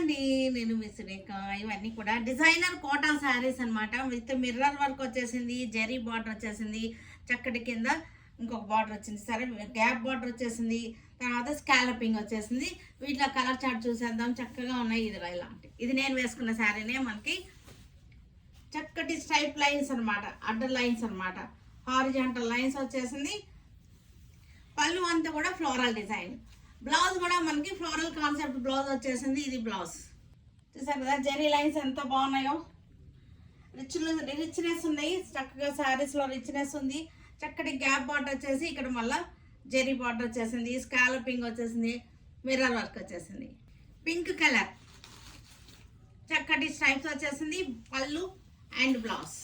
అండి, నేను మీ సురేఖ. ఇవన్నీ కూడా డిజైనర్ కోటా శారీస్ అన్నమాట. విత్ మిర్రర్ వర్క్ వచ్చేసింది, జెరీ బార్డర్ వచ్చేసింది, చక్కటి కింద ఇంకొక బార్డర్ వచ్చింది, సరే గ్యాప్ బార్డర్ వచ్చేసింది, తర్వాత స్కాలపింగ్ వచ్చేసింది. వీటిలో కలర్ చార్ట్ చూసేద్దాం. చక్కగా ఉన్నాయి. ఇలాంటి ఇది నేను వేసుకున్న శారీనే. మనకి చక్కటి స్ట్రైప్ లైన్స్ అన్నమాట, అడ్డర్ లైన్స్ అన్నమాట, హారిజాంటల్ లైన్స్ వచ్చేసింది. పళ్ళు అంతా కూడా ఫ్లోరల్ డిజైన్. బ్లౌజ్ కూడా మనకి ఫ్లోరల్ కాన్సెప్ట్ బ్లౌజ్ వచ్చేసింది. ఇది బ్లౌజ్ చూసారు కదా, జెరీ లైన్స్ ఎంత బాగున్నాయో. రిచ్నెస్ ఉన్నాయి, చక్కగా శారీస్లో రిచ్నెస్ ఉంది. చక్కటి గ్యాప్ బార్డర్ వచ్చేసి ఇక్కడ మళ్ళీ జెరీ బార్డర్ వచ్చేసింది, స్కాలపింగ్ వచ్చేసింది, మిర్రర్ వర్క్ వచ్చేసింది. పింక్ కలర్ చక్కటి స్ట్రైప్స్ వచ్చేసింది. పళ్ళు అండ్ బ్లౌజ్.